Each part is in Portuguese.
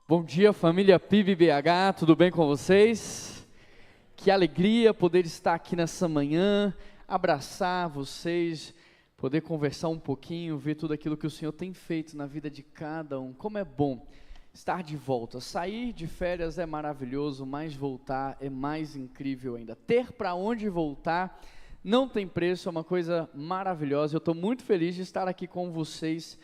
Bom dia, família PIB BH, tudo bem com vocês? Que alegria poder estar aqui nessa manhã, abraçar vocês, poder conversar um pouquinho, ver tudo aquilo que o Senhor tem feito na vida de cada um. Como é bom estar de volta. Sair de férias é maravilhoso, mas voltar é mais incrível ainda. Ter para onde voltar não tem preço, é uma coisa maravilhosa. Eu estou muito feliz de estar aqui com vocês.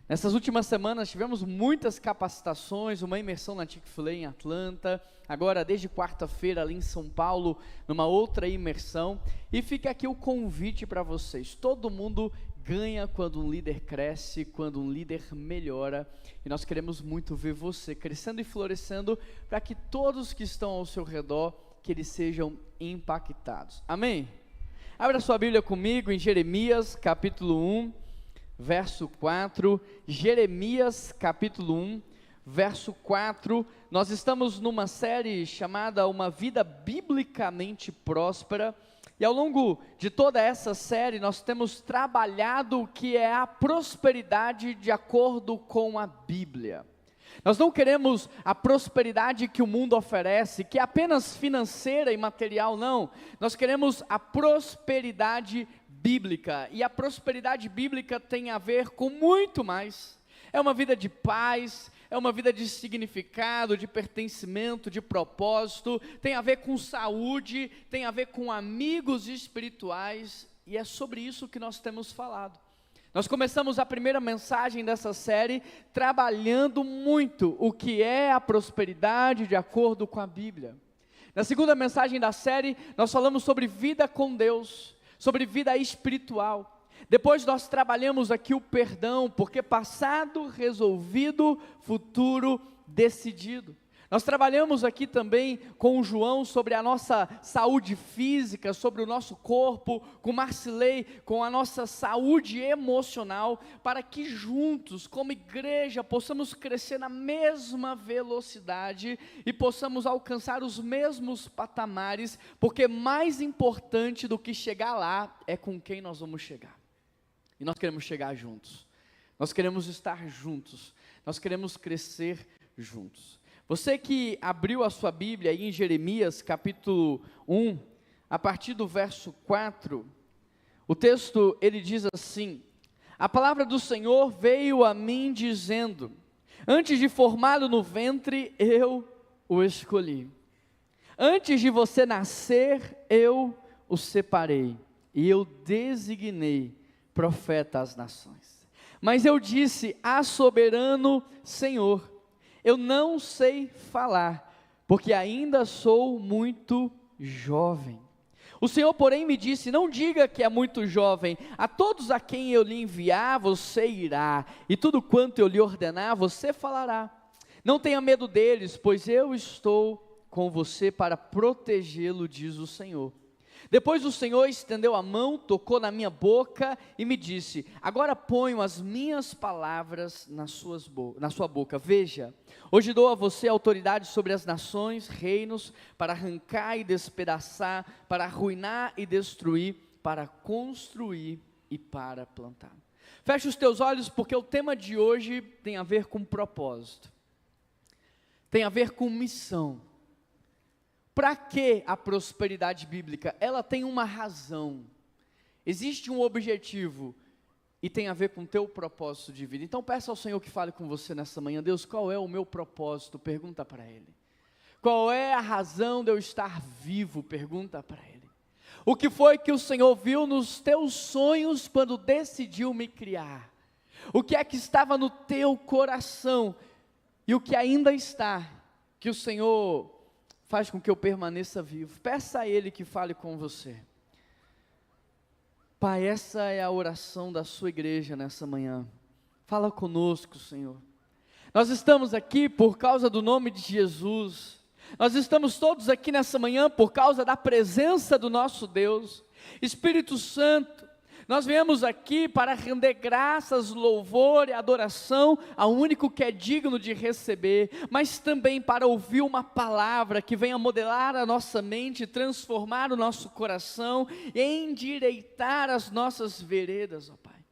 Nessas últimas semanas tivemos muitas capacitações, uma imersão na Chick-fil-A em Atlanta, agora desde quarta-feira ali em São Paulo, numa outra imersão, e fica aqui o convite para vocês. Todo mundo ganha quando um líder cresce, quando um líder melhora, e nós queremos muito ver você crescendo e florescendo, para que todos que estão ao seu redor, que eles sejam impactados. Amém? Abra sua Bíblia comigo em Jeremias capítulo 1, verso 4, Jeremias capítulo 1, verso 4, nós estamos numa série chamada Uma Vida Biblicamente Próspera, e ao longo de toda essa série nós temos trabalhado o que é a prosperidade de acordo com a Bíblia. Nós não queremos a prosperidade que o mundo oferece, que é apenas financeira e material, não, nós queremos a prosperidade bíblica, e a prosperidade bíblica tem a ver com muito mais. É uma vida de paz, é uma vida de significado, de pertencimento, de propósito, tem a ver com saúde, tem a ver com amigos espirituais, e é sobre isso que nós temos falado. Nós começamos a primeira mensagem dessa série trabalhando muito o que é a prosperidade de acordo com a Bíblia. Na segunda mensagem da série, nós falamos sobre vida com Deus, sobre vida espiritual. Depois nós trabalhamos aqui o perdão, porque passado resolvido, futuro decidido. Nós trabalhamos aqui também com o João sobre a nossa saúde física, sobre o nosso corpo, com Marcilei, com a nossa saúde emocional, para que juntos, como igreja, possamos crescer na mesma velocidade e possamos alcançar os mesmos patamares, porque mais importante do que chegar lá é com quem nós vamos chegar. E nós queremos chegar juntos, nós queremos estar juntos, nós queremos crescer juntos. Você que abriu a sua Bíblia aí em Jeremias capítulo 1, a partir do verso 4, o texto ele diz assim: a palavra do Senhor veio a mim dizendo, antes de formá-lo no ventre eu o escolhi, antes de você nascer eu o separei, e eu designei profeta às nações. Mas eu disse, soberano Senhor, eu não sei falar, porque ainda sou muito jovem. O Senhor, porém, me disse, não diga que é muito jovem, a todos a quem eu lhe enviar, você irá, e tudo quanto eu lhe ordenar, você falará. Não tenha medo deles, pois eu estou com você para protegê-lo, diz o Senhor. Depois o Senhor estendeu a mão, tocou na minha boca e me disse, agora ponho as minhas palavras na sua boca. Veja, hoje dou a você autoridade sobre as nações, reinos, para arrancar e despedaçar, para arruinar e destruir, para construir e para plantar. Feche os teus olhos, porque o tema de hoje tem a ver com propósito, tem a ver com missão. Para que a prosperidade bíblica? Ela tem uma razão, existe um objetivo e tem a ver com o teu propósito de vida. Então peça ao Senhor que fale com você nessa manhã. Deus, qual é o meu propósito? Pergunta para Ele. Qual é a razão de eu estar vivo? Pergunta para Ele. O que foi que o Senhor viu nos teus sonhos quando decidiu me criar? O que é que estava no teu coração e o que ainda está, que o Senhor faz com que eu permaneça vivo? Peça a Ele que fale com você. Pai, essa é a oração da sua igreja nessa manhã. Fala conosco, Senhor. Nós estamos aqui por causa do nome de Jesus. Nós estamos todos aqui nessa manhã por causa da presença do nosso Deus. Espírito Santo, nós viemos aqui para render graças, louvor e adoração ao único que é digno de receber, mas também para ouvir uma palavra que venha modelar a nossa mente, transformar o nosso coração e endireitar as nossas veredas, ó Pai.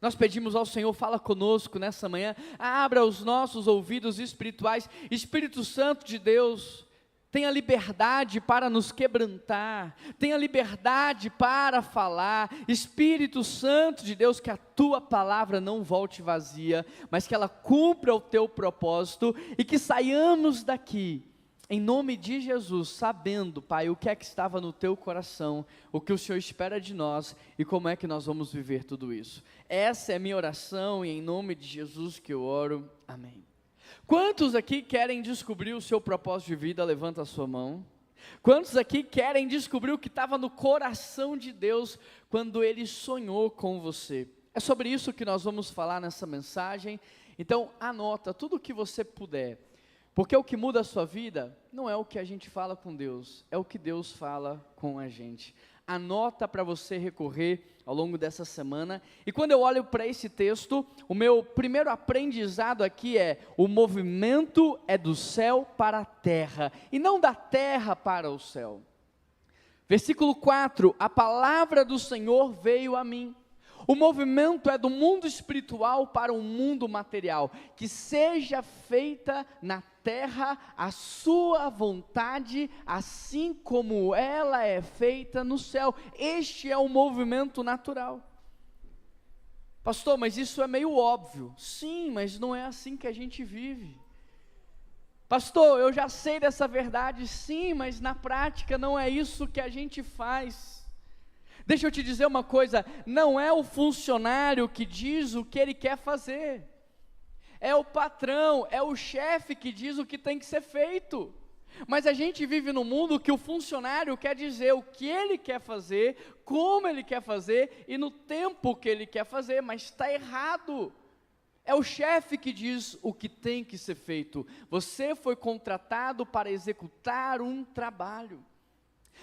Nós pedimos ao Senhor, fala conosco nessa manhã, abra os nossos ouvidos espirituais. Espírito Santo de Deus, tenha liberdade para nos quebrantar, tenha liberdade para falar. Espírito Santo de Deus, que a tua palavra não volte vazia, mas que ela cumpra o teu propósito e que saiamos daqui, em nome de Jesus, sabendo, Pai, o que é que estava no teu coração, o que o Senhor espera de nós e como é que nós vamos viver tudo isso. Essa é a minha oração e em nome de Jesus que eu oro, amém. Quantos aqui querem descobrir o seu propósito de vida? Levanta a sua mão. Quantos aqui querem descobrir o que estava no coração de Deus quando Ele sonhou com você? É sobre isso que nós vamos falar nessa mensagem, então anota tudo o que você puder. Porque o que muda a sua vida não é o que a gente fala com Deus, é o que Deus fala com a gente. Anota para você recorrer ao longo dessa semana. E quando eu olho para esse texto, o meu primeiro aprendizado aqui é: o movimento é do céu para a terra, e não da terra para o céu. Versículo 4, a palavra do Senhor veio a mim. O movimento é do mundo espiritual para o mundo material. Que seja feita na terra a sua vontade, assim como ela é feita no céu. Este é o movimento natural. Pastor, mas isso é meio óbvio. Sim, mas não é assim que a gente vive. Pastor, eu já sei dessa verdade. Sim, mas na prática não é isso que a gente faz. Deixa eu te dizer uma coisa, não é o funcionário que diz o que ele quer fazer, é o patrão, é o chefe que diz o que tem que ser feito. Mas a gente vive num mundo que o funcionário quer dizer o que ele quer fazer, como ele quer fazer e no tempo que ele quer fazer, mas está errado. É o chefe que diz o que tem que ser feito. Você foi contratado para executar um trabalho.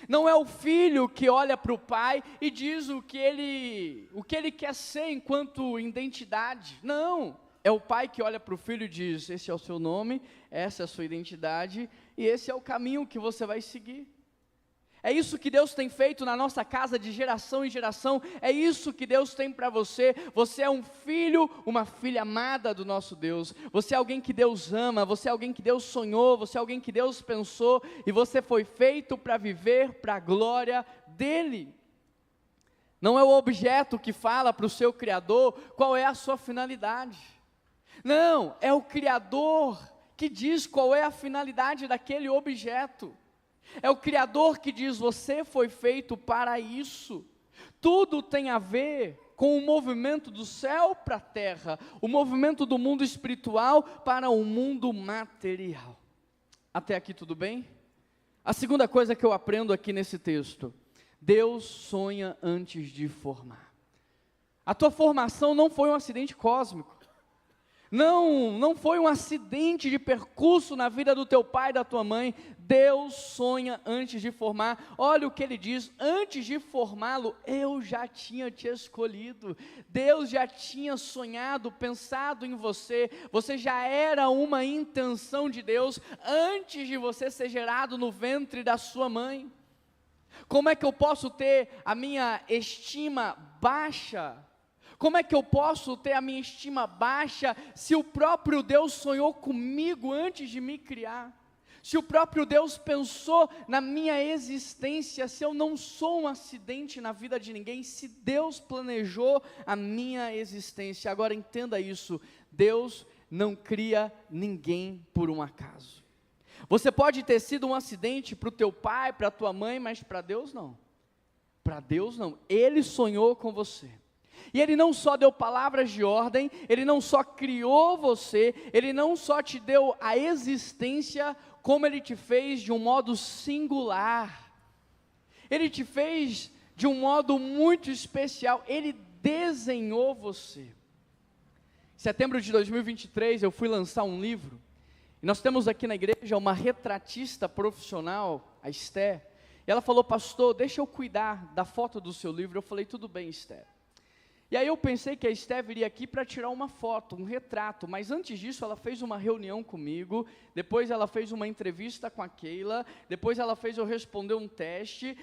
Não é o filho que olha para o pai e diz o que ele quer ser enquanto identidade. Não, é o pai que olha para o filho e diz: esse é o seu nome, essa é a sua identidade e esse é o caminho que você vai seguir. É isso que Deus tem feito na nossa casa de geração em geração, é isso que Deus tem para você. Você é um filho, uma filha amada do nosso Deus, você é alguém que Deus ama, você é alguém que Deus sonhou, você é alguém que Deus pensou, e você foi feito para viver para a glória dEle. Não é o objeto que fala para o seu Criador qual é a sua finalidade, não, é o Criador que diz qual é a finalidade daquele objeto. É o Criador que diz: você foi feito para isso. Tudo tem a ver com o movimento do céu para a terra, o movimento do mundo espiritual para o mundo material. Até aqui tudo bem? A segunda coisa que eu aprendo aqui nesse texto: Deus sonha antes de formar. A tua formação não foi um acidente cósmico. Não foi um acidente de percurso na vida do teu pai e da tua mãe. Deus sonha antes de formar. Olha o que ele diz: antes de formá-lo, eu já tinha te escolhido. Deus já tinha sonhado, pensado em você. Você já era uma intenção de Deus antes de você ser gerado no ventre da sua mãe. Como é que eu posso ter a minha estima baixa? Como é que eu posso ter a minha estima baixa se o próprio Deus sonhou comigo antes de me criar? Se o próprio Deus pensou na minha existência, se eu não sou um acidente na vida de ninguém, se Deus planejou a minha existência. Agora entenda isso: Deus não cria ninguém por um acaso. Você pode ter sido um acidente para o teu pai, para a tua mãe, mas para Deus não. Para Deus não. Ele sonhou com você. E Ele não só deu palavras de ordem, Ele não só criou você, Ele não só te deu a existência, como Ele te fez de um modo singular. Ele te fez de um modo muito especial. Ele desenhou você. Em setembro de 2023, eu fui lançar um livro, e nós temos aqui na igreja uma retratista profissional, a Esther, e ela falou: pastor, deixa eu cuidar da foto do seu livro. Eu falei: tudo bem, Esther. E aí eu pensei que a Esther viria aqui para tirar uma foto, um retrato, mas antes disso ela fez uma reunião comigo, depois ela fez uma entrevista com a Keila, depois ela fez eu responder um teste,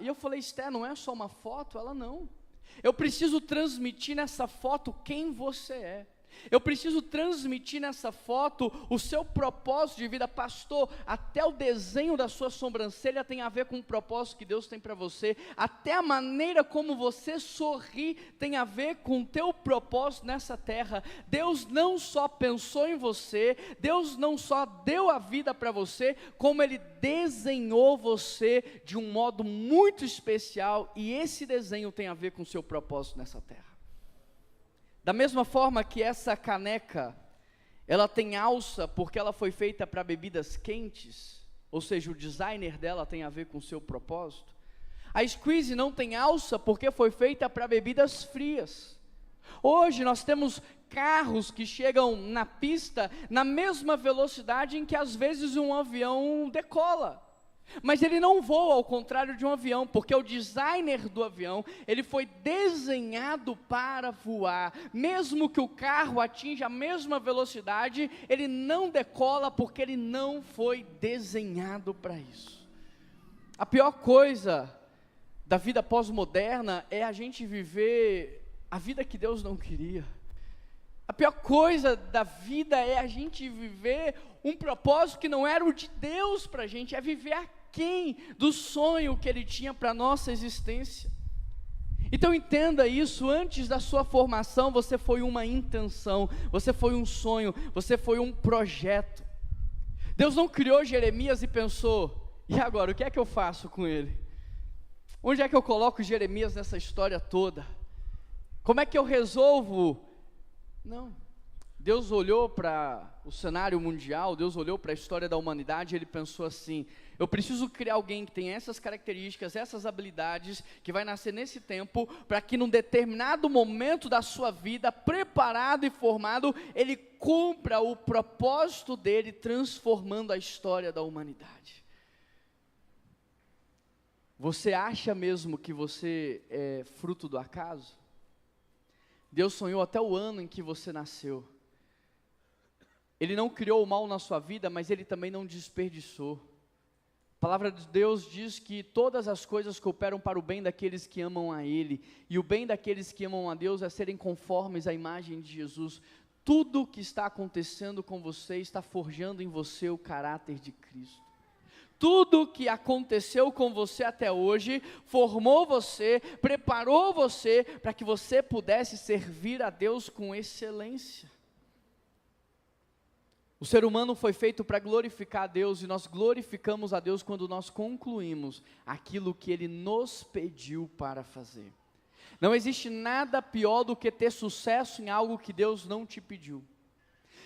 e eu falei: Esther, não é só uma foto? Ela: não. Eu preciso transmitir nessa foto quem você é. Eu preciso transmitir nessa foto o seu propósito de vida. Pastor, até o desenho da sua sobrancelha tem a ver com o propósito que Deus tem para você. Até a maneira como você sorri tem a ver com o teu propósito nessa terra. Deus não só pensou em você, Deus não só deu a vida para você, como Ele desenhou você de um modo muito especial. E esse desenho tem a ver com o seu propósito nessa terra. Da mesma forma que essa caneca, ela tem alça porque ela foi feita para bebidas quentes, ou seja, o designer dela tem a ver com o seu propósito. A Squeeze não tem alça porque foi feita para bebidas frias. Hoje nós temos carros que chegam na pista na mesma velocidade em que às vezes um avião decola. Mas ele não voa ao contrário de um avião, porque o designer do avião, ele foi desenhado para voar. Mesmo que o carro atinja a mesma velocidade, ele não decola porque ele não foi desenhado para isso. A pior coisa da vida pós-moderna é a gente viver a vida que Deus não queria. A pior coisa da vida é a gente viver um propósito que não era o de Deus para a gente, é viver aquém do sonho que Ele tinha para a nossa existência. Então entenda isso, antes da sua formação você foi uma intenção, você foi um sonho, você foi um projeto. Deus não criou Jeremias e pensou, e agora, o que é que eu faço com ele? Onde é que eu coloco Jeremias nessa história toda? Como é que eu resolvo? Não, Deus olhou para o cenário mundial, Deus olhou para a história da humanidade e Ele pensou assim, eu preciso criar alguém que tem essas características, essas habilidades, que vai nascer nesse tempo, para que num determinado momento da sua vida, preparado e formado, ele cumpra o propósito dele, transformando a história da humanidade. Você acha mesmo que você é fruto do acaso? Deus sonhou até o ano em que você nasceu. Ele não criou o mal na sua vida, mas Ele também não desperdiçou. A palavra de Deus diz que todas as coisas cooperam para o bem daqueles que amam a Ele, e o bem daqueles que amam a Deus é serem conformes à imagem de Jesus. Tudo o que está acontecendo com você está forjando em você o caráter de Cristo. Tudo o que aconteceu com você até hoje, formou você, preparou você, para que você pudesse servir a Deus com excelência. O ser humano foi feito para glorificar a Deus, e nós glorificamos a Deus quando nós concluímos aquilo que Ele nos pediu para fazer. Não existe nada pior do que ter sucesso em algo que Deus não te pediu.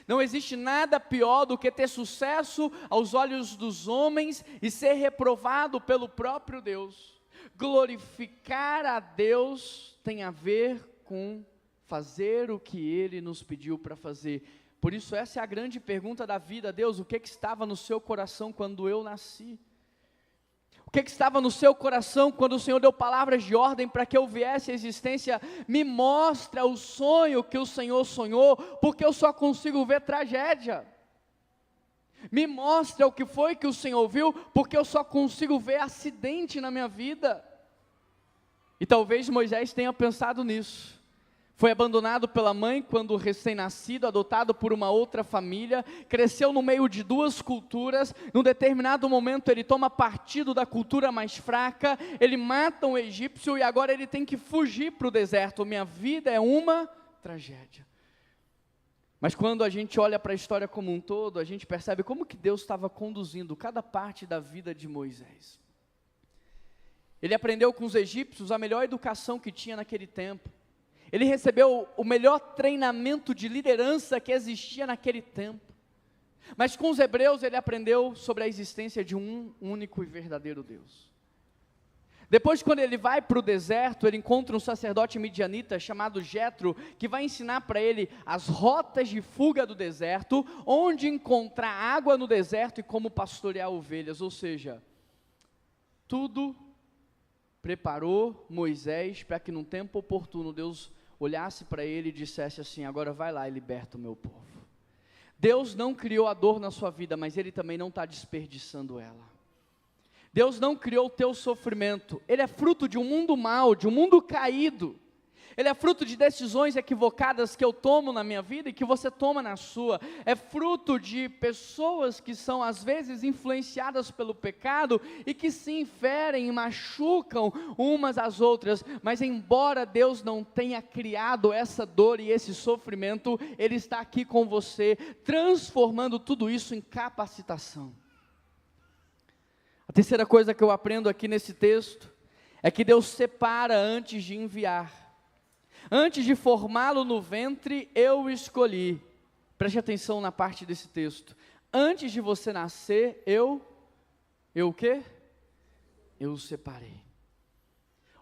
Não existe nada pior do que ter sucesso aos olhos dos homens e ser reprovado pelo próprio Deus. Glorificar a Deus tem a ver com fazer o que Ele nos pediu para fazer. Por isso essa é a grande pergunta da vida. Deus, o que estava no seu coração quando eu nasci? O que estava no seu coração quando o Senhor deu palavras de ordem para que eu viesse à existência? Me mostra o sonho que o Senhor sonhou, porque eu só consigo ver tragédia. Me mostra o que foi que o Senhor viu, porque eu só consigo ver acidente na minha vida. E talvez Moisés tenha pensado nisso. Foi abandonado pela mãe quando recém-nascido, adotado por uma outra família, cresceu no meio de duas culturas. Num determinado momento ele toma partido da cultura mais fraca, ele mata um egípcio e agora ele tem que fugir para o deserto. Minha vida é uma tragédia. Mas quando a gente olha para a história como um todo, a gente percebe como que Deus estava conduzindo cada parte da vida de Moisés. Ele aprendeu com os egípcios a melhor educação que tinha naquele tempo. Ele recebeu o melhor treinamento de liderança que existia naquele tempo. Mas com os hebreus ele aprendeu sobre a existência de um único e verdadeiro Deus. Depois, quando ele vai para o deserto, ele encontra um sacerdote midianita chamado Jetro, que vai ensinar para ele as rotas de fuga do deserto, onde encontrar água no deserto e como pastorear ovelhas. Ou seja, tudo preparou Moisés para que num tempo oportuno Deus olhasse para ele e dissesse assim, agora vai lá e liberta o meu povo. Deus não criou a dor na sua vida, mas Ele também não está desperdiçando ela. Deus não criou o teu sofrimento, ele é fruto de um mundo mau, de um mundo caído. Ele é fruto de decisões equivocadas que eu tomo na minha vida e que você toma na sua. É fruto de pessoas que são às vezes influenciadas pelo pecado e que se inferem e machucam umas às outras. Mas embora Deus não tenha criado essa dor e esse sofrimento, Ele está aqui com você, transformando tudo isso em capacitação. A terceira coisa que eu aprendo aqui nesse texto é que Deus separa antes de enviar. Antes de formá-lo no ventre, eu o escolhi. Preste atenção na parte desse texto. Antes de você nascer, eu o quê? Eu o separei.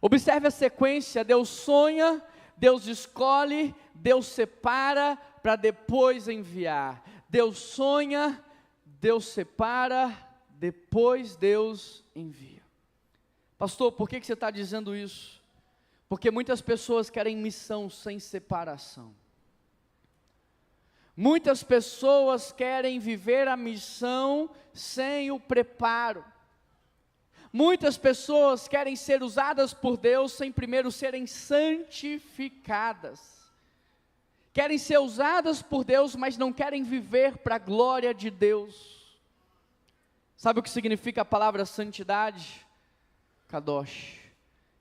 Observe a sequência, Deus sonha, Deus escolhe, Deus separa, para depois enviar. Deus sonha, Deus separa, depois Deus envia. Pastor, por que você está dizendo isso? Porque muitas pessoas querem missão sem separação. Muitas pessoas querem viver a missão sem o preparo. Muitas pessoas querem ser usadas por Deus sem primeiro serem santificadas. Querem ser usadas por Deus, mas não querem viver para a glória de Deus. Sabe o que significa a palavra santidade? Kadosh.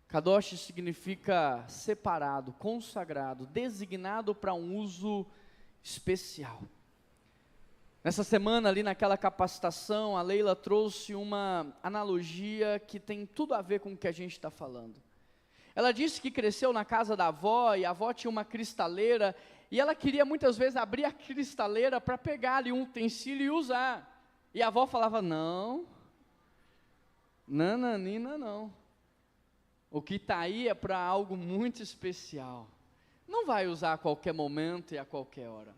Kadosh significa separado, consagrado, designado para um uso especial. Nessa semana ali naquela capacitação, a Leila trouxe uma analogia que tem tudo a ver com o que a gente está falando. Ela disse que cresceu na casa da avó, e a avó tinha uma cristaleira, e ela queria muitas vezes abrir a cristaleira para pegar ali um utensílio e usar. E a avó falava, não, nananina não. O que está aí é para algo muito especial. Não vai usar a qualquer momento e a qualquer hora.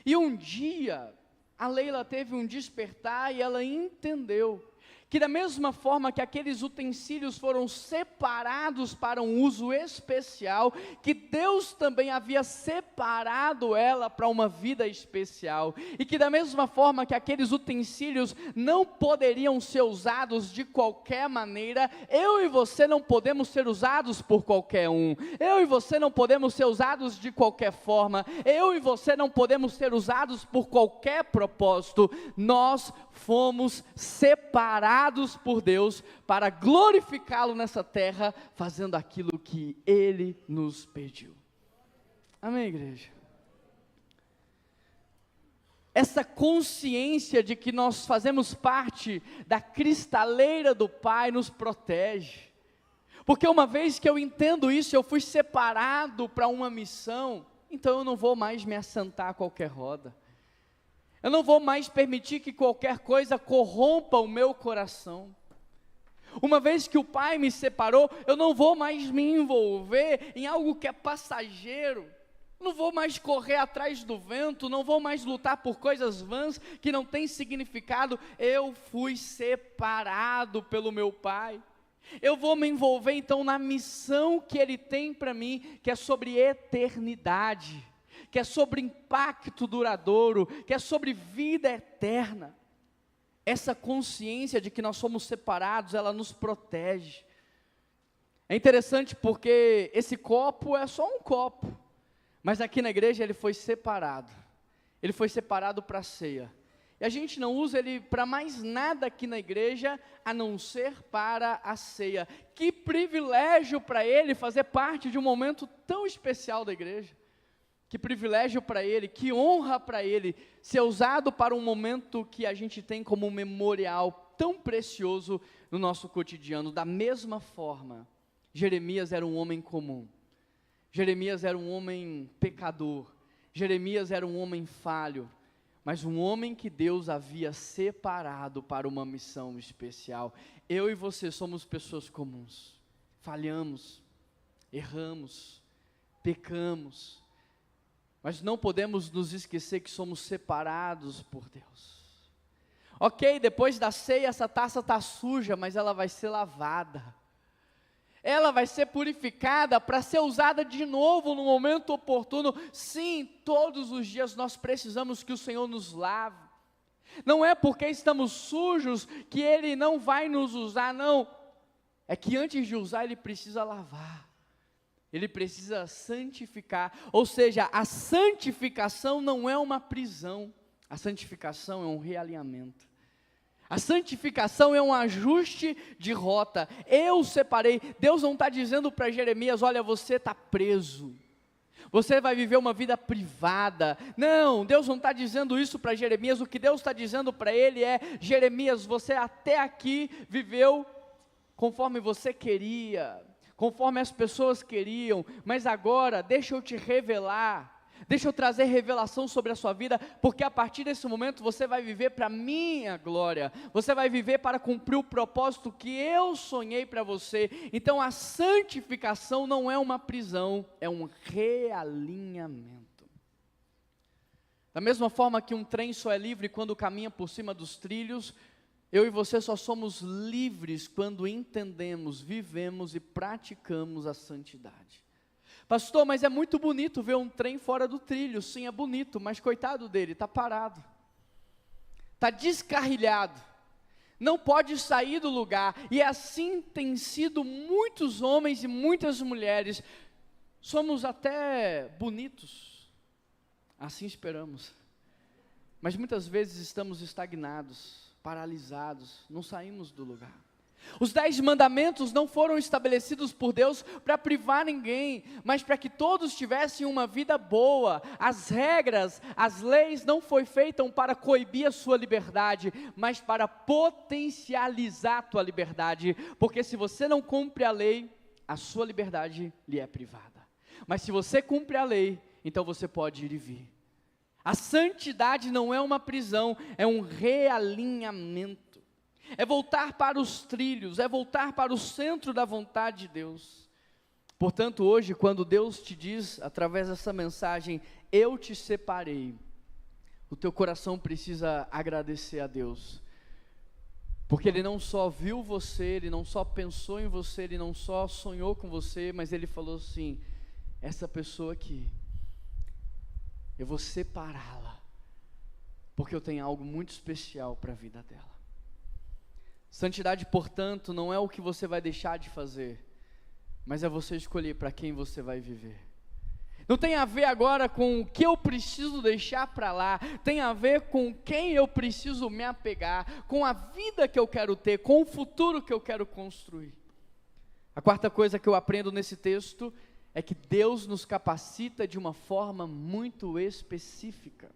E um dia, a Leila teve um despertar e ela entendeu que da mesma forma que aqueles utensílios foram separados para um uso especial, que Deus também havia separado ela para uma vida especial, e que da mesma forma que aqueles utensílios não poderiam ser usados de qualquer maneira, eu e você não podemos ser usados por qualquer um, eu e você não podemos ser usados de qualquer forma, eu e você não podemos ser usados por qualquer propósito. Nós fomos separados por Deus para glorificá-lo nessa terra, fazendo aquilo que Ele nos pediu. Amém, igreja? Essa consciência de que nós fazemos parte da cristaleira do Pai nos protege, porque uma vez que eu entendo isso, eu fui separado para uma missão, então eu não vou mais me assentar a qualquer roda. Eu não vou mais permitir que qualquer coisa corrompa o meu coração. Uma vez que o Pai me separou, eu não vou mais me envolver em algo que é passageiro. Não vou mais correr atrás do vento, não vou mais lutar por coisas vãs que não têm significado. Eu fui separado pelo meu Pai. Eu vou me envolver então na missão que Ele tem para mim, que é sobre eternidade, que é sobre impacto duradouro, que é sobre vida eterna. Essa consciência de que nós somos separados, ela nos protege. É interessante porque esse copo é só um copo, mas aqui na igreja ele foi separado. Ele foi separado para a ceia. E a gente não usa ele para mais nada aqui na igreja, a não ser para a ceia. Que privilégio para ele fazer parte de um momento tão especial da igreja. Que privilégio para ele, que honra para ele, ser usado para um momento que a gente tem como um memorial tão precioso no nosso cotidiano. Da mesma forma, Jeremias era um homem comum, Jeremias era um homem pecador, Jeremias era um homem falho, mas um homem que Deus havia separado para uma missão especial. Eu e você somos pessoas comuns, falhamos, erramos, pecamos, mas não podemos nos esquecer que somos separados por Deus. Ok, depois da ceia essa taça está suja, mas ela vai ser lavada. Ela vai ser purificada para ser usada de novo no momento oportuno. Sim, todos os dias nós precisamos que o Senhor nos lave. Não é porque estamos sujos que Ele não vai nos usar, não. É que antes de usar Ele precisa lavar. ele precisa santificar, ou seja, a santificação não é uma prisão, a santificação é um realinhamento. A santificação é um ajuste de rota. Eu separei. Deus não está dizendo para Jeremias: olha, você está preso, você vai viver uma vida privada. Não, Deus não está dizendo isso para Jeremias. O que Deus está dizendo para ele é: Jeremias, você até aqui viveu conforme você queria, conforme as pessoas queriam, mas agora deixa eu te revelar. Deixa eu trazer revelação sobre a sua vida, porque a partir desse momento você vai viver para a minha glória, você vai viver para cumprir o propósito que eu sonhei para você. Então a santificação não é uma prisão, é um realinhamento. Da mesma forma que um trem só é livre quando caminha por cima dos trilhos, eu e você só somos livres quando entendemos, vivemos e praticamos a santidade. Pastor, mas é muito bonito ver um trem fora do trilho. Sim, é bonito, mas coitado dele, está parado, está descarrilhado, não pode sair do lugar. E assim tem sido muitos homens e muitas mulheres. Somos até bonitos, assim esperamos, mas muitas vezes estamos estagnados, paralisados, não saímos do lugar. Os 10 mandamentos não foram estabelecidos por Deus para privar ninguém, mas para que todos tivessem uma vida boa. As regras, as leis não foi feitas para coibir a sua liberdade, mas para potencializar a tua liberdade, porque se você não cumpre a lei, a sua liberdade lhe é privada. Mas se você cumpre a lei, então você pode ir e vir. A santidade não é uma prisão, é um realinhamento. É voltar para os trilhos, é voltar para o centro da vontade de Deus. Portanto, hoje, quando Deus te diz, através dessa mensagem, eu te separei, o teu coração precisa agradecer a Deus, porque Ele não só viu você, Ele não só pensou em você, Ele não só sonhou com você, mas Ele falou assim: essa pessoa aqui, eu vou separá-la, porque eu tenho algo muito especial para a vida dela. Santidade, portanto, não é o que você vai deixar de fazer, mas é você escolher para quem você vai viver. Não tem a ver agora com o que eu preciso deixar para lá, tem a ver com quem eu preciso me apegar, com a vida que eu quero ter, com o futuro que eu quero construir. A quarta coisa que eu aprendo nesse texto é que Deus nos capacita de uma forma muito específica.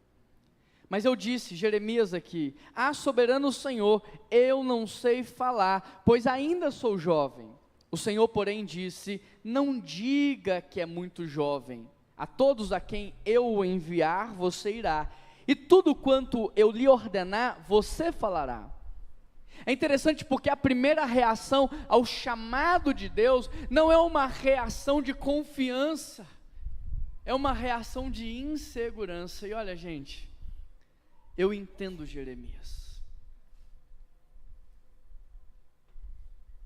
Mas eu disse, Jeremias aqui: soberano Senhor, eu não sei falar, pois ainda sou jovem. O Senhor, porém, disse: não diga que é muito jovem. A todos a quem eu o enviar, você irá, e tudo quanto eu lhe ordenar, você falará. É interessante porque a primeira reação ao chamado de Deus não é uma reação de confiança, é uma reação de insegurança. E olha, gente, eu entendo Jeremias,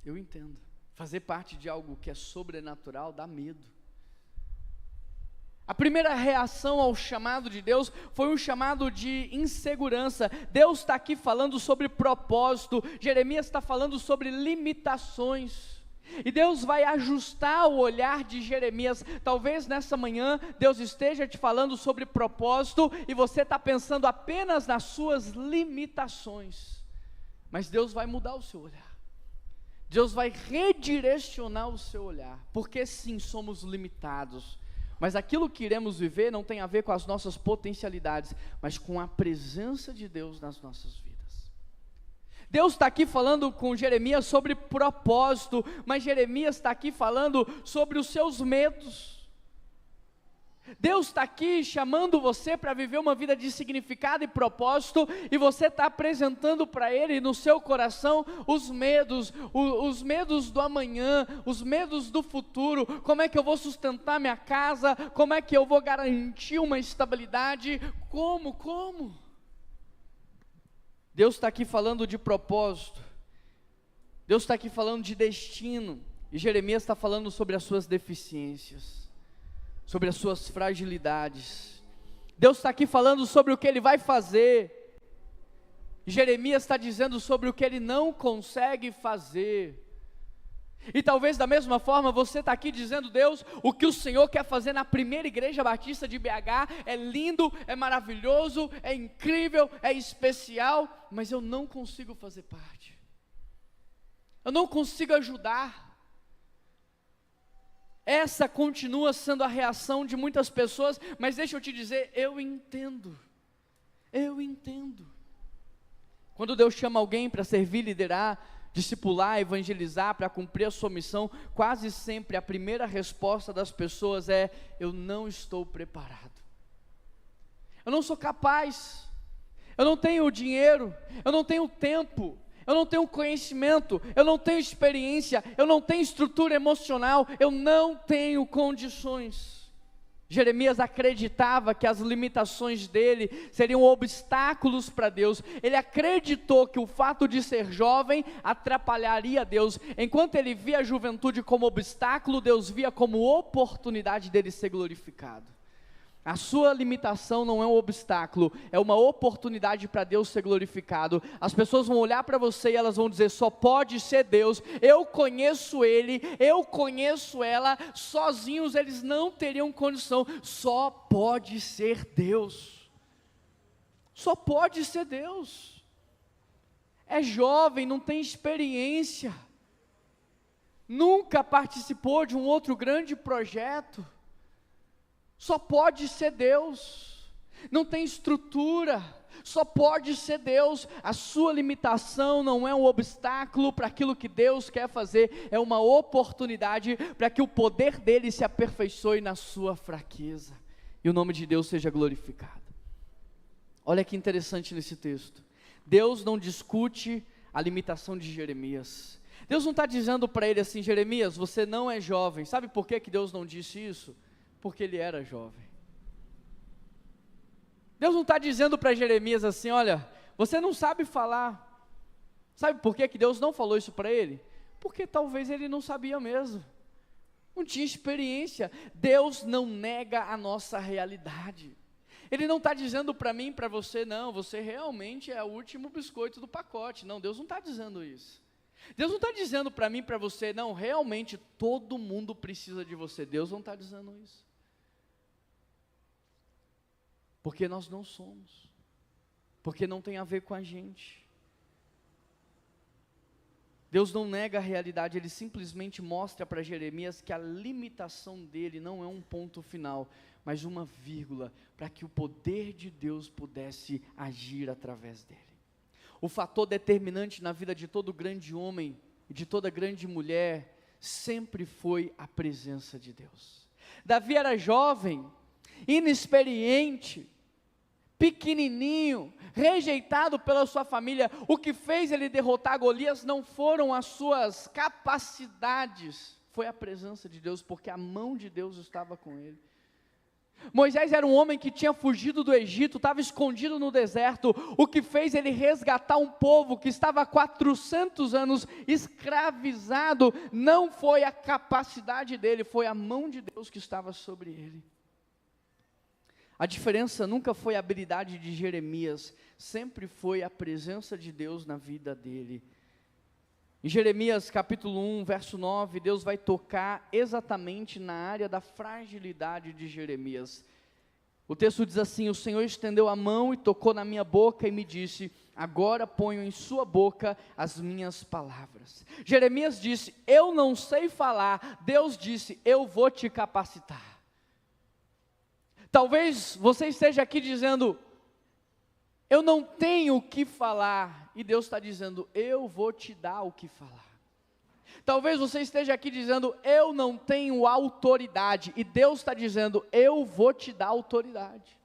eu entendo, fazer parte de algo que é sobrenatural dá medo. A primeira reação ao chamado de Deus foi um chamado de insegurança. Deus está aqui falando sobre propósito, Jeremias está falando sobre limitações, e Deus vai ajustar o olhar de Jeremias. Talvez nessa manhã Deus esteja te falando sobre propósito, e você está pensando apenas nas suas limitações, mas Deus vai mudar o seu olhar, Deus vai redirecionar o seu olhar, porque sim, somos limitados, mas aquilo que iremos viver não tem a ver com as nossas potencialidades, mas com a presença de Deus nas nossas vidas. Deus está aqui falando com Jeremias sobre propósito, mas Jeremias está aqui falando sobre os seus medos. Deus está aqui chamando você para viver uma vida de significado e propósito, e você está apresentando para Ele no seu coração os medos do amanhã, os medos do futuro. Como é que eu vou sustentar minha casa? Como é que eu vou garantir uma estabilidade? Como? Deus está aqui falando de propósito, Deus está aqui falando de destino, e Jeremias está falando sobre as suas deficiências, sobre as suas fragilidades. Deus está aqui falando sobre o que Ele vai fazer, e Jeremias está dizendo sobre o que Ele não consegue fazer. E talvez da mesma forma você está aqui dizendo: Deus, o que o Senhor quer fazer na primeira igreja batista de BH é lindo, é maravilhoso, é incrível, é especial, mas eu não consigo fazer parte, eu não consigo ajudar. Essa continua sendo a reação de muitas pessoas, mas deixa eu te dizer, eu entendo. Quando Deus chama alguém para servir, liderar, discipular, evangelizar, para cumprir a sua missão, quase sempre a primeira resposta das pessoas é: eu não estou preparado, eu não sou capaz, eu não tenho dinheiro, eu não tenho tempo, eu não tenho conhecimento, eu não tenho experiência, eu não tenho estrutura emocional, eu não tenho condições. Jeremias acreditava que as limitações dele seriam obstáculos para Deus. Ele acreditou que o fato de ser jovem atrapalharia Deus. Enquanto ele via a juventude como obstáculo, Deus via como oportunidade dele ser glorificado. A sua limitação não é um obstáculo, é uma oportunidade para Deus ser glorificado. As pessoas vão olhar para você e elas vão dizer: só pode ser Deus, eu conheço ele, eu conheço ela, sozinhos eles não teriam condição, só pode ser Deus, só pode ser Deus. É jovem, não tem experiência, nunca participou de um outro grande projeto, só pode ser Deus, não tem estrutura, só pode ser Deus. A sua limitação não é um obstáculo para aquilo que Deus quer fazer, é uma oportunidade para que o poder dele se aperfeiçoe na sua fraqueza, e o nome de Deus seja glorificado. Olha que interessante nesse texto, Deus não discute a limitação de Jeremias. Deus não está dizendo para ele assim: Jeremias, você não é jovem. Sabe por que Deus não disse isso? Porque ele era jovem. Deus não está dizendo para Jeremias assim: olha, você não sabe falar. Sabe por que Deus não falou isso para ele? Porque talvez ele não sabia mesmo, não tinha experiência. Deus não nega a nossa realidade. Ele não está dizendo para mim, para você: não, você realmente é o último biscoito do pacote. Não, Deus não está dizendo isso. Deus não está dizendo para mim, para você: não, realmente todo mundo precisa de você. Deus não está dizendo isso, porque nós não somos, porque não tem a ver com a gente. Deus não nega a realidade, Ele simplesmente mostra para Jeremias que a limitação dele não é um ponto final, mas uma vírgula, para que o poder de Deus pudesse agir através dele. O fator determinante na vida de todo grande homem e de toda grande mulher sempre foi a presença de Deus. Davi era jovem, inexperiente, pequenininho, rejeitado pela sua família. O que fez ele derrotar Golias não foram as suas capacidades, foi a presença de Deus, porque a mão de Deus estava com ele. Moisés era um homem que tinha fugido do Egito, estava escondido no deserto. O que fez ele resgatar um povo que estava há 400 anos escravizado não foi a capacidade dele, foi a mão de Deus que estava sobre ele. A diferença nunca foi a habilidade de Jeremias, sempre foi a presença de Deus na vida dele. Em Jeremias capítulo 1, verso 9, Deus vai tocar exatamente na área da fragilidade de Jeremias. O texto diz assim: o Senhor estendeu a mão e tocou na minha boca e me disse: agora ponho em sua boca as minhas palavras. Jeremias disse: eu não sei falar. Deus disse: eu vou te capacitar. Talvez você esteja aqui dizendo: eu não tenho o que falar, e Deus está dizendo: eu vou te dar o que falar. Talvez você esteja aqui dizendo: eu não tenho autoridade, e Deus está dizendo: eu vou te dar autoridade.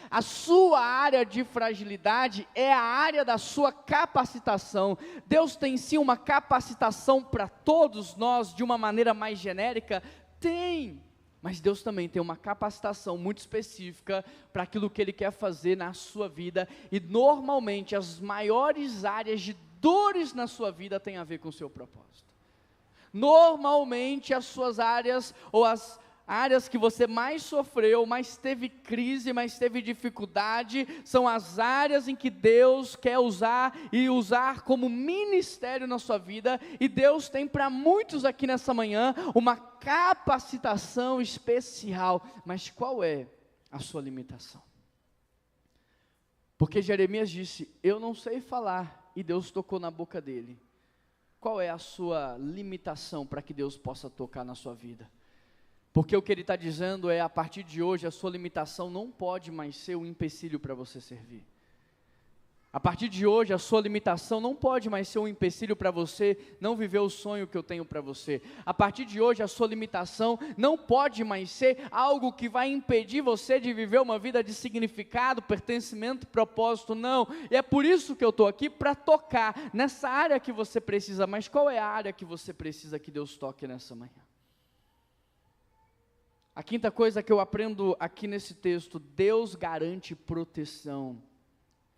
A sua área de fragilidade é a área da sua capacitação. Deus tem sim uma capacitação para todos nós, de uma maneira mais genérica? Tem. Mas Deus também tem uma capacitação muito específica para aquilo que Ele quer fazer na sua vida, e normalmente as maiores áreas de dores na sua vida têm a ver com o seu propósito. Normalmente as suas áreas, ou as áreas que você mais sofreu, mais teve crise, mais teve dificuldade, são as áreas em que Deus quer usar e usar como ministério na sua vida, e Deus tem para muitos aqui nessa manhã uma capacitação especial. Mas qual é a sua limitação? Porque Jeremias disse: eu não sei falar, e Deus tocou na boca dele. Qual é a sua limitação para que Deus possa tocar na sua vida? Porque o que ele está dizendo é: a partir de hoje a sua limitação não pode mais ser um empecilho para você servir. A partir de hoje a sua limitação não pode mais ser um empecilho para você não viver o sonho que eu tenho para você. A partir de hoje a sua limitação não pode mais ser algo que vai impedir você de viver uma vida de significado, pertencimento, propósito, não. E é por isso que eu estou aqui, para tocar nessa área que você precisa. Mas qual é a área que você precisa que Deus toque nessa manhã? A quinta coisa que eu aprendo aqui nesse texto: Deus garante proteção.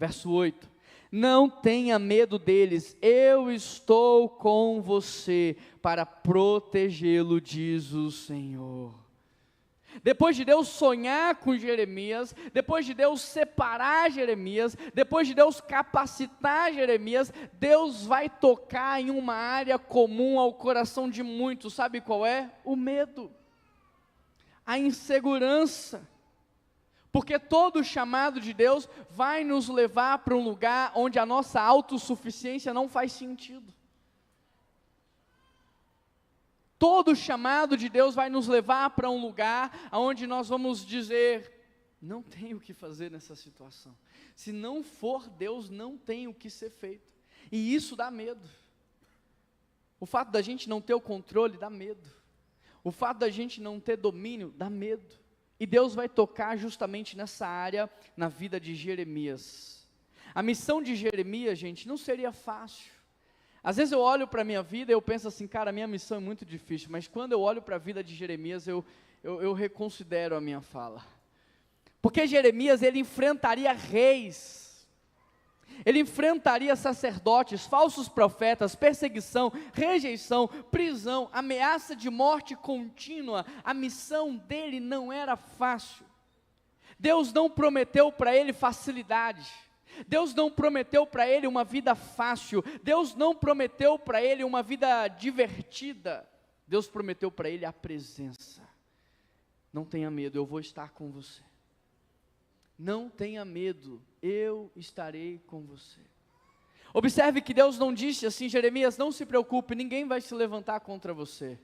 Verso 8: não tenha medo deles, eu estou com você para protegê-lo, diz o Senhor. Depois de Deus sonhar com Jeremias, depois de Deus separar Jeremias, depois de Deus capacitar Jeremias, Deus vai tocar em uma área comum ao coração de muitos. Sabe qual é? O medo, a insegurança. Porque todo chamado de Deus vai nos levar para um lugar onde a nossa autossuficiência não faz sentido. Todo chamado de Deus vai nos levar para um lugar onde nós vamos dizer: não tem o que fazer nessa situação. Se não for Deus, não tem o que ser feito. E isso dá medo. O fato da gente não ter o controle dá medo. O fato da gente não ter domínio dá medo. E Deus vai tocar justamente nessa área na vida de Jeremias. A missão de Jeremias, gente, não seria fácil. Às vezes eu olho para a minha vida e eu penso assim: cara, a minha missão é muito difícil. Mas quando eu olho para a vida de Jeremias, eu reconsidero a minha fala. Porque Jeremias, ele enfrentaria reis, ele enfrentaria sacerdotes, falsos profetas, perseguição, rejeição, prisão, ameaça de morte contínua. A missão dele não era fácil. Deus não prometeu para ele facilidade. Deus não prometeu para ele uma vida fácil. Deus não prometeu para ele uma vida divertida. Deus prometeu para ele a presença. Não tenha medo, eu vou estar com você. Não tenha medo, eu estarei com você. Observe que Deus não disse assim: Jeremias, não se preocupe, ninguém vai se levantar contra você.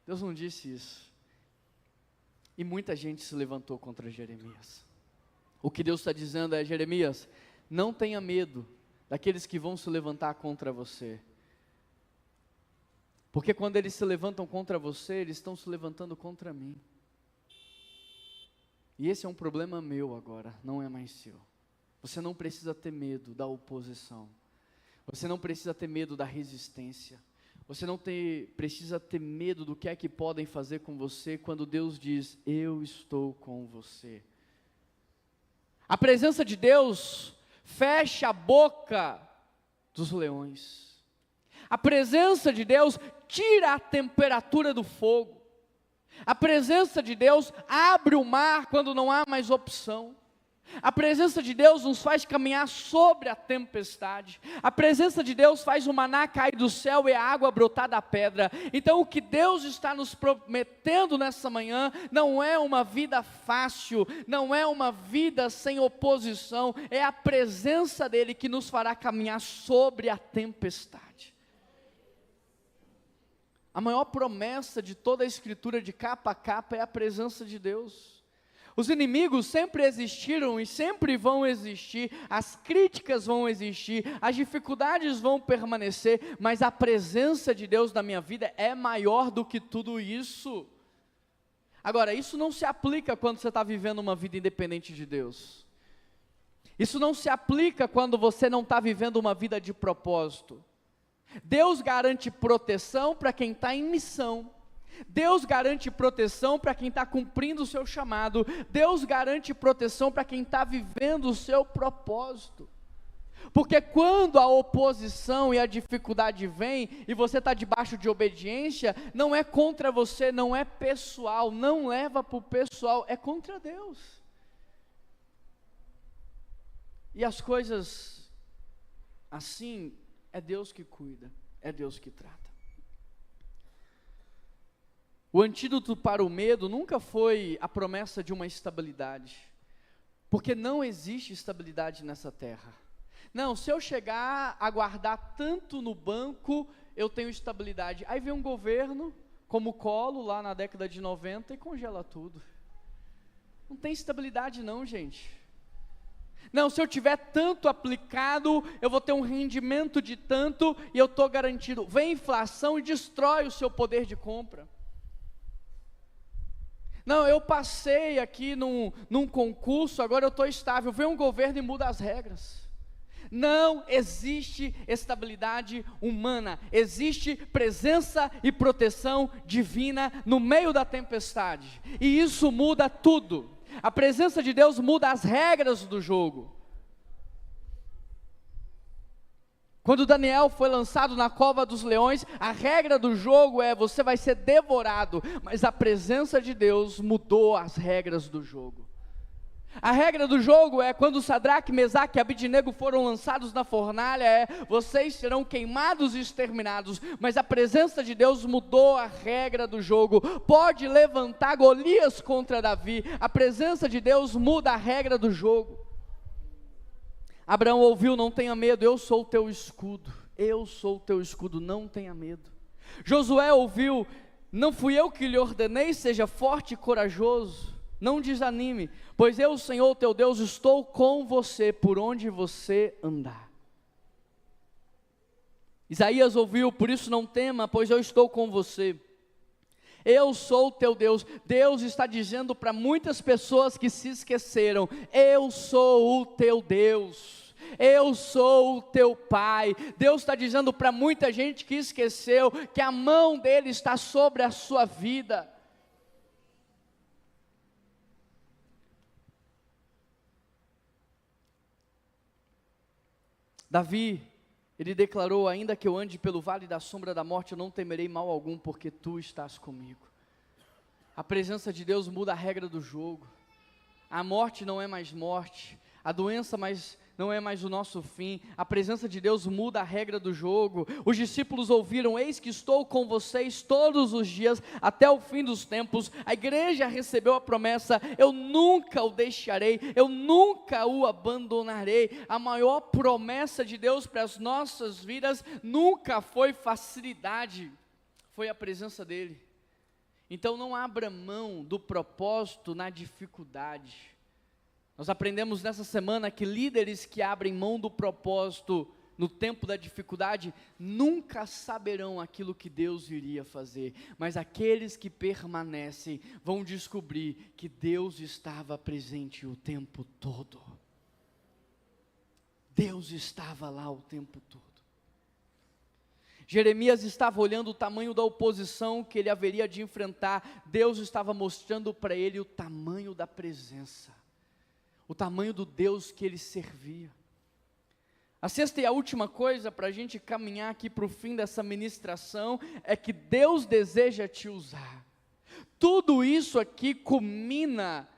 Deus não disse isso. E muita gente se levantou contra Jeremias. O que Deus está dizendo é: Jeremias, não tenha medo daqueles que vão se levantar contra você. Porque quando eles se levantam contra você, eles estão se levantando contra mim. E esse é um problema meu agora, não é mais seu. Você não precisa ter medo da oposição. Você não precisa ter medo da resistência. Você não precisa ter medo do que é que podem fazer com você quando Deus diz: eu estou com você. A presença de Deus fecha a boca dos leões. A presença de Deus tira a temperatura do fogo. A presença de Deus abre o mar quando não há mais opção. A presença de Deus nos faz caminhar sobre a tempestade. A presença de Deus faz o maná cair do céu e a água brotar da pedra. Então o que Deus está nos prometendo nessa manhã não é uma vida fácil, não é uma vida sem oposição, é a presença dEle que nos fará caminhar sobre a tempestade. A maior promessa de toda a Escritura, de capa a capa, é a presença de Deus. Os inimigos sempre existiram e sempre vão existir, as críticas vão existir, as dificuldades vão permanecer, mas a presença de Deus na minha vida é maior do que tudo isso. Agora, isso não se aplica quando você está vivendo uma vida independente de Deus. Isso não se aplica quando você não está vivendo uma vida de propósito. Deus garante proteção para quem está em missão. Deus garante proteção para quem está cumprindo o seu chamado. Deus garante proteção para quem está vivendo o seu propósito. Porque quando a oposição e a dificuldade vem, e você está debaixo de obediência, não é contra você, não é pessoal, não leva para o pessoal, é contra Deus. E as coisas assim, é Deus que cuida, é Deus que trata. O antídoto para o medo nunca foi a promessa de uma estabilidade, porque não existe estabilidade nessa terra. Não, se eu chegar a guardar tanto no banco, eu tenho estabilidade. Aí vem um governo, como o Collor, lá na década de 90, e congela tudo. Não tem estabilidade não, gente. Não, se eu tiver tanto aplicado, eu vou ter um rendimento de tanto, e eu estou garantido. Vem inflação e destrói o seu poder de compra. Não, eu passei aqui num concurso, agora eu estou estável. Vem um governo e muda as regras. Não existe estabilidade humana, existe presença e proteção divina no meio da tempestade, e isso muda tudo. A presença de Deus muda as regras do jogo. Quando Daniel foi lançado na cova dos leões, a regra do jogo é: você vai ser devorado, mas a presença de Deus mudou as regras do jogo. A regra do jogo é: quando Sadraque, Mesaque e Abidnego foram lançados na fornalha, vocês serão queimados e exterminados, mas a presença de Deus mudou a regra do jogo. Pode levantar Golias contra Davi, a presença de Deus muda a regra do jogo. Abraão ouviu: não tenha medo, eu sou o teu escudo, eu sou o teu escudo, não tenha medo. Josué ouviu: não fui eu que lhe ordenei, seja forte e corajoso, não desanime, pois eu, o Senhor teu Deus, estou com você por onde você andar. Isaías ouviu: por isso não tema, pois eu estou com você. Eu sou o teu Deus. Deus está dizendo para muitas pessoas que se esqueceram: eu sou o teu Deus, eu sou o teu Pai. Deus está dizendo para muita gente que esqueceu que a mão dele está sobre a sua vida. Davi, ele declarou: ainda que eu ande pelo vale da sombra da morte, eu não temerei mal algum, porque tu estás comigo. A presença de Deus muda a regra do jogo. A morte não é mais morte, a doença não é mais o nosso fim. A presença de Deus muda a regra do jogo. Os discípulos ouviram: eis que estou com vocês todos os dias, até o fim dos tempos. A igreja recebeu a promessa: eu nunca o deixarei, eu nunca o abandonarei. A maior promessa de Deus para as nossas vidas nunca foi facilidade, foi a presença dEle. Então não abra mão do propósito na dificuldade. Nós aprendemos nessa semana que líderes que abrem mão do propósito no tempo da dificuldade nunca saberão aquilo que Deus iria fazer, mas aqueles que permanecem vão descobrir que Deus estava presente o tempo todo. Deus estava lá o tempo todo. Jeremias estava olhando o tamanho da oposição que ele haveria de enfrentar. Deus estava mostrando para ele o tamanho da presença, o tamanho do Deus que ele servia. A sexta e a última coisa para a gente caminhar aqui para o fim dessa ministração é que Deus deseja te usar. Tudo isso aqui culmina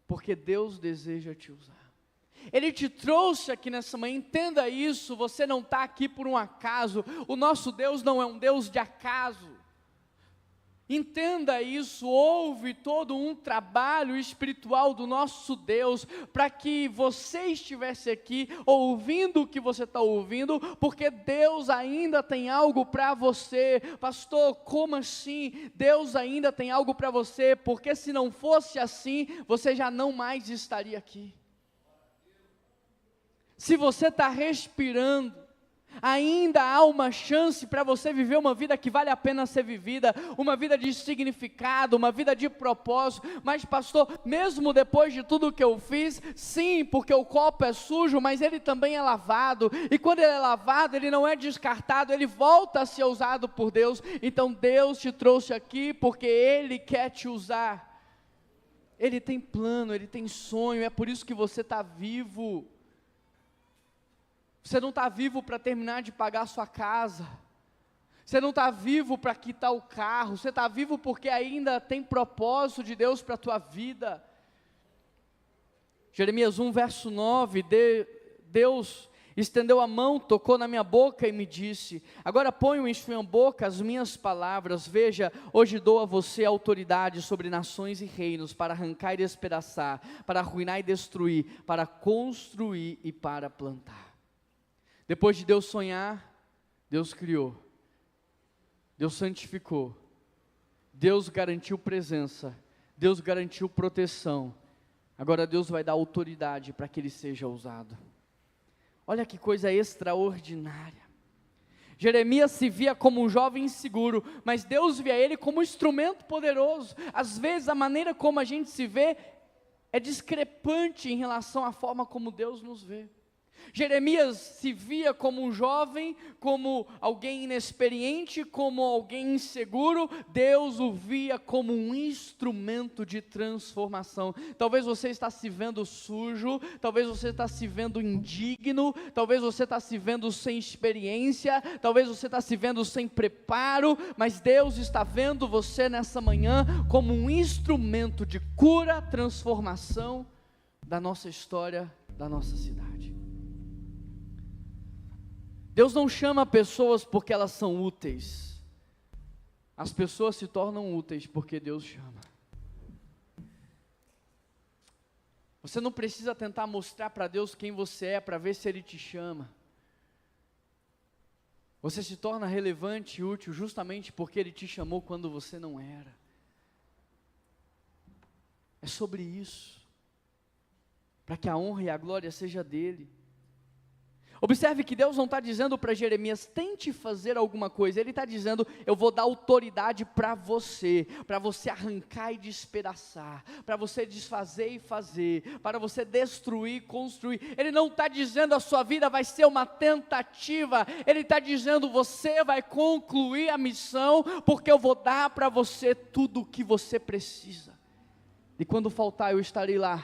porque Deus deseja te usar. Ele te trouxe aqui nessa manhã, entenda isso, você não está aqui por um acaso. O nosso Deus não é um Deus de acaso. Entenda isso, houve todo um trabalho espiritual do nosso Deus, para que você estivesse aqui, ouvindo o que você está ouvindo, porque Deus ainda tem algo para você. Pastor, como assim? Deus ainda tem algo para você, porque se não fosse assim, você já não mais estaria aqui. Se você está respirando, ainda há uma chance para você viver uma vida que vale a pena ser vivida, uma vida de significado, uma vida de propósito. Mas pastor, mesmo depois de tudo que eu fiz, sim, porque o copo é sujo, mas ele também é lavado, e quando ele é lavado, ele não é descartado, ele volta a ser usado por Deus. Então Deus te trouxe aqui porque Ele quer te usar. Ele tem plano, Ele tem sonho, é por isso que você está vivo. Você não está vivo para terminar de pagar a sua casa. Você não está vivo para quitar o carro. Você está vivo porque ainda tem propósito de Deus para a tua vida. Jeremias 1, verso 9, Deus estendeu a mão, tocou na minha boca e me disse: agora ponho em sua boca as minhas palavras. Veja, hoje dou a você autoridade sobre nações e reinos, para arrancar e despedaçar, para arruinar e destruir, para construir e para plantar. Depois de Deus sonhar, Deus criou, Deus santificou, Deus garantiu presença, Deus garantiu proteção. Agora Deus vai dar autoridade para que ele seja usado. Olha que coisa extraordinária. Jeremias se via como um jovem inseguro, mas Deus via ele como um instrumento poderoso. Às vezes a maneira como a gente se vê é discrepante em relação à forma como Deus nos vê. Jeremias se via como um jovem, como alguém inexperiente, como alguém inseguro. Deus o via como um instrumento de transformação. Talvez você está se vendo sujo, talvez você está se vendo indigno, talvez você está se vendo sem experiência, talvez você está se vendo sem preparo, mas Deus está vendo você nessa manhã como um instrumento de cura, transformação da nossa história, da nossa cidade. Deus não chama pessoas porque elas são úteis. As pessoas se tornam úteis porque Deus chama. Você não precisa tentar mostrar para Deus quem você é para ver se Ele te chama. Você se torna relevante e útil justamente porque Ele te chamou quando você não era. É sobre isso. Para que a honra e a glória seja dEle. Observe que Deus não está dizendo para Jeremias, tente fazer alguma coisa. Ele está dizendo, eu vou dar autoridade para você arrancar e despedaçar, para você desfazer e fazer, para você destruir e construir. Ele não está dizendo a sua vida vai ser uma tentativa. Ele está dizendo, você vai concluir a missão, porque eu vou dar para você tudo o que você precisa. E quando faltar, eu estarei lá.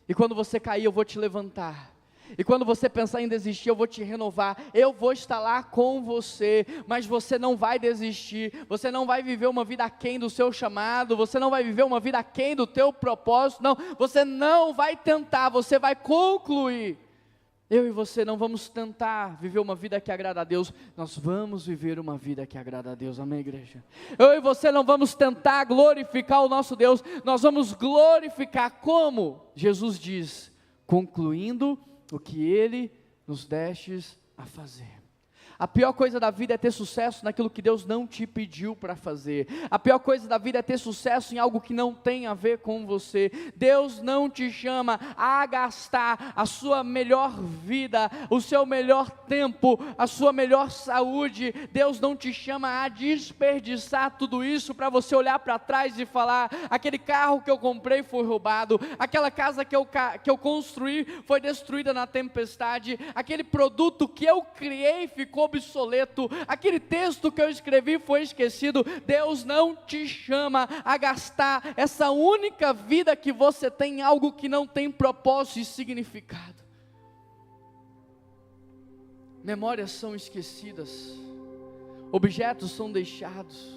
E quando você cair, eu vou te levantar. E quando você pensar em desistir, eu vou te renovar, eu vou estar lá com você, mas você não vai desistir, você não vai viver uma vida aquém do seu chamado, você não vai viver uma vida aquém do teu propósito, não, você não vai tentar, você vai concluir. Eu e você não vamos tentar viver uma vida que agrada a Deus, nós vamos viver uma vida que agrada a Deus, amém, igreja? Eu e você não vamos tentar glorificar o nosso Deus, nós vamos glorificar como? Jesus diz, concluindo o que Ele nos destes a fazer. A pior coisa da vida é ter sucesso naquilo que Deus não te pediu para fazer. A pior coisa da vida é ter sucesso em algo que não tem a ver com você. Deus não te chama a gastar a sua melhor vida, o seu melhor tempo, a sua melhor saúde. Deus não te chama a desperdiçar tudo isso para você olhar para trás e falar, aquele carro que eu comprei foi roubado, aquela casa que eu construí foi destruída na tempestade, aquele produto que eu criei ficou obsoleto, aquele texto que eu escrevi foi esquecido. Deus não te chama a gastar essa única vida que você tem em algo que não tem propósito e significado. Memórias são esquecidas, objetos são deixados,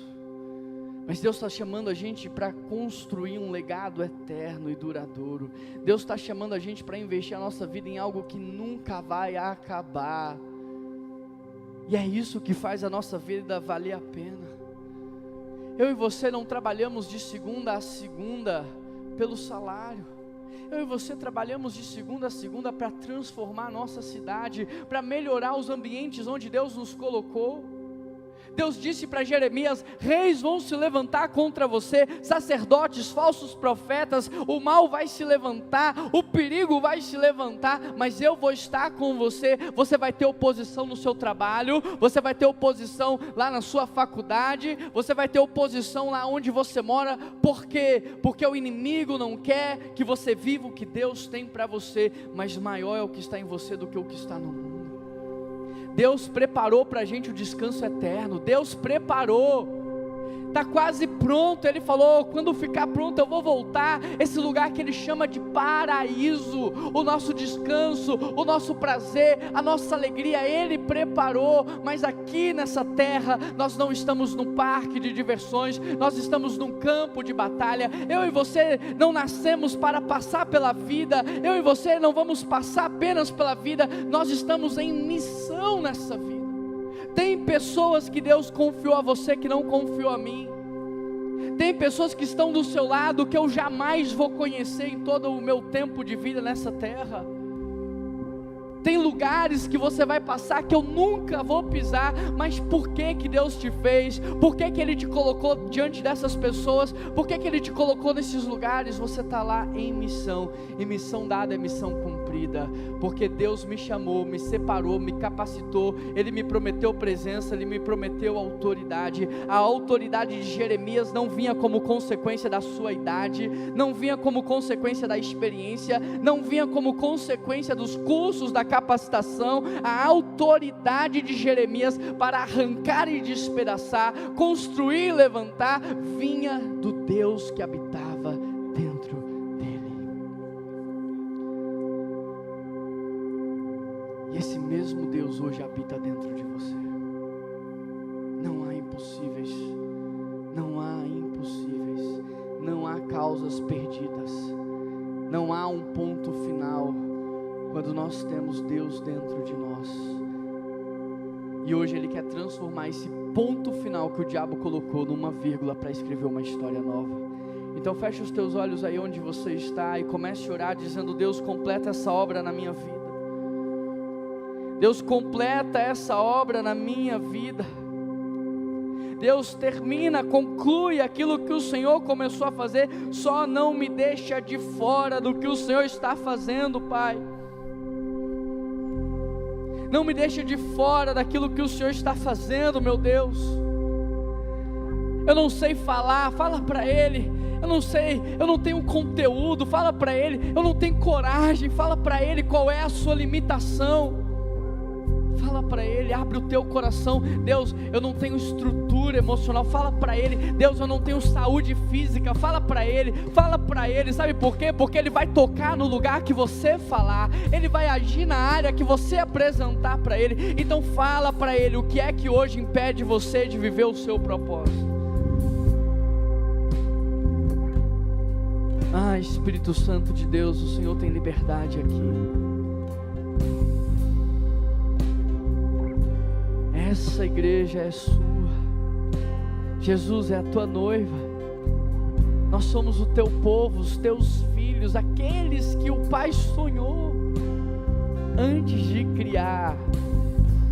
mas Deus está chamando a gente para construir um legado eterno e duradouro. Deus está chamando a gente para investir a nossa vida em algo que nunca vai acabar. E é isso que faz a nossa vida valer a pena. Eu e você não trabalhamos de segunda a segunda pelo salário. Eu e você trabalhamos de segunda a segunda para transformar a nossa cidade, para melhorar os ambientes onde Deus nos colocou. Deus disse para Jeremias, reis vão se levantar contra você, sacerdotes, falsos profetas, o mal vai se levantar, o perigo vai se levantar, mas eu vou estar com você. Você vai ter oposição no seu trabalho, você vai ter oposição lá na sua faculdade, você vai ter oposição lá onde você mora. Por quê? Porque o inimigo não quer que você viva o que Deus tem para você, mas maior é o que está em você do que o que está no mundo. Deus preparou para a gente o descanso eterno. Deus preparou. está quase pronto. Ele falou: quando ficar pronto eu vou voltar. Esse lugar que Ele chama de paraíso, o nosso descanso, o nosso prazer, a nossa alegria, Ele preparou. Mas aqui nessa terra, nós não estamos num parque de diversões, nós estamos num campo de batalha. Eu e você não nascemos para passar pela vida, eu e você não vamos passar apenas pela vida, nós estamos em missão nessa vida. Tem pessoas que Deus confiou a você que não confiou a mim. Tem pessoas que estão do seu lado que eu jamais vou conhecer em todo o meu tempo de vida nessa terra. Tem lugares que você vai passar que eu nunca vou pisar, mas por que que Deus te fez? Por que que Ele te colocou diante dessas pessoas? Por que que Ele te colocou nesses lugares? Você está lá em missão, e missão dada é missão cumprida, porque Deus me chamou, me separou, me capacitou, Ele me prometeu presença, Ele me prometeu autoridade. A autoridade de Jeremias não vinha como consequência da sua idade, não vinha como consequência da experiência, não vinha como consequência dos cursos da capacitação. A autoridade de Jeremias para arrancar e despedaçar, construir e levantar, vinha do Deus que habitava dentro dele. E esse mesmo Deus hoje habita dentro de você. Não há impossíveis, não há impossíveis, não há causas perdidas, não há um ponto final quando nós temos Deus dentro de nós. E hoje Ele quer transformar esse ponto final que o diabo colocou numa vírgula para escrever uma história nova. Então feche os teus olhos aí onde você está e comece a orar dizendo: Deus, completa essa obra na minha vida. Deus, completa essa obra na minha vida. Deus, termina, conclui aquilo que o Senhor começou a fazer. Só não me deixa de fora do que o Senhor está fazendo, Pai. Não me deixa de fora daquilo que o Senhor está fazendo, meu Deus. Eu não sei falar, fala para Ele. Eu não sei, eu não tenho conteúdo, fala para Ele. Eu não tenho coragem, fala para Ele qual é a sua limitação. Fala para Ele, abre o teu coração. Deus, eu não tenho estrutura emocional, fala para Ele. Deus, eu não tenho saúde física, fala para Ele. Fala para Ele, sabe por quê? Porque Ele vai tocar no lugar que você falar, Ele vai agir na área que você apresentar para Ele. Então fala para Ele o que é que hoje impede você de viver o seu propósito. Ah, Espírito Santo de Deus, o Senhor tem liberdade aqui. Essa igreja é sua. Jesus é a tua noiva. Nós somos o teu povo, os teus filhos, aqueles que o Pai sonhou antes de criar.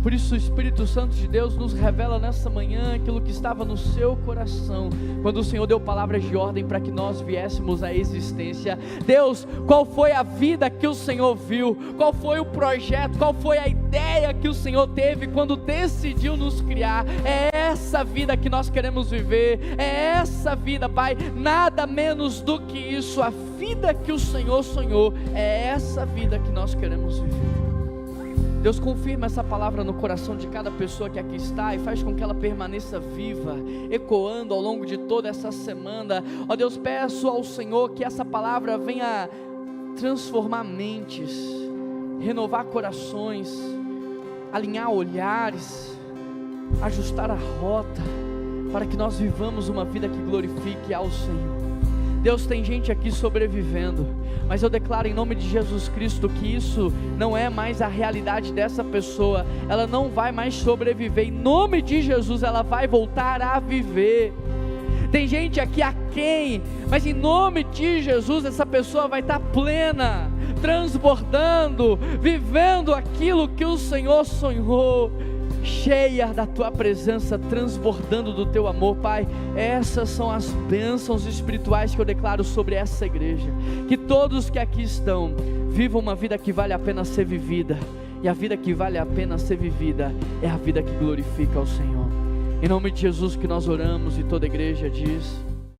Por isso o Espírito Santo de Deus nos revela nessa manhã aquilo que estava no seu coração, quando o Senhor deu palavras de ordem para que nós viéssemos à existência. Deus, qual foi a vida que o Senhor viu? Qual foi o projeto? Qual foi a ideia que o Senhor teve quando decidiu nos criar? É essa vida que nós queremos viver, é essa vida, Pai, nada menos do que isso. A vida que o Senhor sonhou, é essa vida que nós queremos viver. Deus, confirma essa palavra no coração de cada pessoa que aqui está e faz com que ela permaneça viva, ecoando ao longo de toda essa semana. Ó Deus, peço ao Senhor que essa palavra venha transformar mentes, renovar corações, alinhar olhares, ajustar a rota, para que nós vivamos uma vida que glorifique ao Senhor. Deus, tem gente aqui sobrevivendo, mas eu declaro em nome de Jesus Cristo que isso não é mais a realidade dessa pessoa. Ela não vai mais sobreviver, em nome de Jesus ela vai voltar a viver. Tem gente aqui aquém, mas em nome de Jesus essa pessoa vai estar plena, transbordando, vivendo aquilo que o Senhor sonhou, cheia da tua presença, transbordando do teu amor. Pai, essas são as bênçãos espirituais que eu declaro sobre essa igreja. Que todos que aqui estão vivam uma vida que vale a pena ser vivida, e a vida que vale a pena ser vivida é a vida que glorifica ao Senhor. Em nome de Jesus que nós oramos, e toda a igreja diz...